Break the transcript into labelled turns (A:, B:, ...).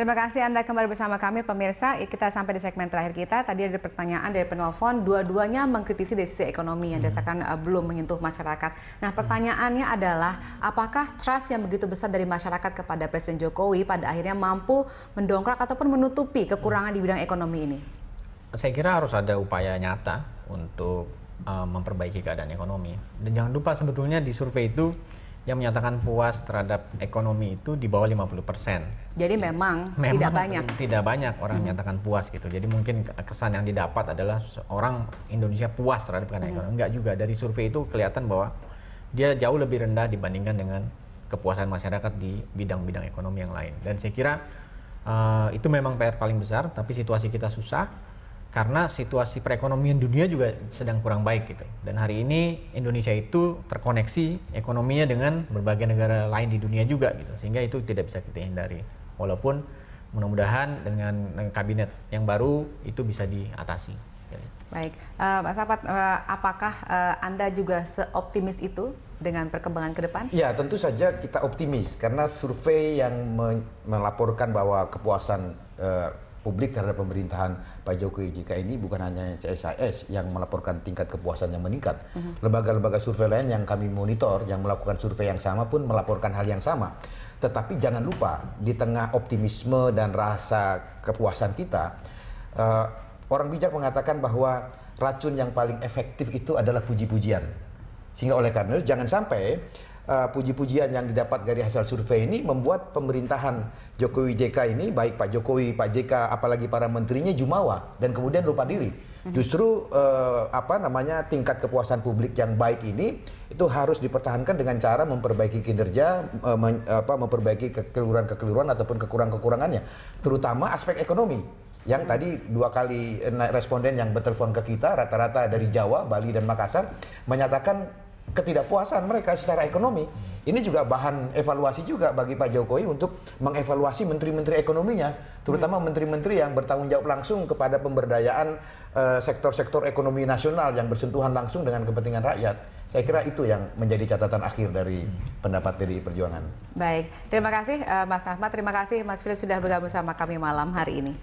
A: Terima kasih Anda kembali bersama kami pemirsa. Kita sampai di segmen terakhir kita. Tadi ada pertanyaan dari penelpon, dua-duanya mengkritisi dari sisi ekonomi yang dirasakan belum menyentuh masyarakat. Nah, pertanyaannya adalah apakah trust yang begitu besar dari masyarakat kepada Presiden Jokowi pada akhirnya mampu mendongkrak ataupun menutupi kekurangan di bidang ekonomi ini?
B: Saya kira harus ada upaya nyata untuk memperbaiki keadaan ekonomi. Dan jangan lupa sebetulnya di survei itu yang menyatakan puas terhadap ekonomi itu di bawah 50%.
A: Jadi memang tidak banyak.
B: Tidak banyak orang menyatakan puas gitu. Jadi mungkin kesan yang didapat adalah orang Indonesia puas terhadap keadaan ekonomi. Enggak juga, dari survei itu kelihatan bahwa dia jauh lebih rendah dibandingkan dengan kepuasan masyarakat di bidang-bidang ekonomi yang lain. Dan saya kira itu memang PR paling besar, tapi situasi kita susah. Karena situasi perekonomian dunia juga sedang kurang baik gitu. Dan hari ini Indonesia itu terkoneksi ekonominya dengan berbagai negara lain di dunia juga gitu. Sehingga itu tidak bisa kita hindari. Walaupun mudah-mudahan dengan kabinet yang baru itu bisa diatasi.
A: Baik, Pak Sapat, apakah Anda juga seoptimis itu dengan perkembangan ke depan?
C: Ya, tentu saja kita optimis karena survei yang melaporkan bahwa kepuasan publik terhadap pemerintahan Pak Jokowi JK ini bukan hanya CSIS yang melaporkan tingkat kepuasan yang meningkat. Lembaga-lembaga survei lain yang kami monitor, yang melakukan survei yang sama pun melaporkan hal yang sama. Tetapi jangan lupa, di tengah optimisme dan rasa kepuasan kita, orang bijak mengatakan bahwa racun yang paling efektif itu adalah puji-pujian. Sehingga oleh karena itu jangan sampai puji-pujian yang didapat dari hasil survei ini membuat pemerintahan Jokowi JK ini, baik Pak Jokowi, Pak JK, apalagi para menterinya jumawa dan kemudian lupa diri. Justru tingkat kepuasan publik yang baik ini itu harus dipertahankan dengan cara memperbaiki kinerja, memperbaiki kekeliruan-kekeliruan ataupun kekurangan-kekurangannya, terutama aspek ekonomi. Yang tadi 2 kali responden yang bertelepon ke kita rata-rata dari Jawa, Bali dan Makassar menyatakan ketidakpuasan mereka secara ekonomi. Ini juga bahan evaluasi juga bagi Pak Jokowi untuk mengevaluasi menteri-menteri ekonominya, terutama menteri-menteri yang bertanggung jawab langsung kepada pemberdayaan sektor-sektor ekonomi nasional yang bersentuhan langsung dengan kepentingan rakyat. Saya kira itu yang menjadi catatan akhir dari pendapat PDI Perjuangan.
A: Baik, terima kasih Mas Ahmad, terima kasih Mas Philip sudah bergabung sama kami malam hari ini.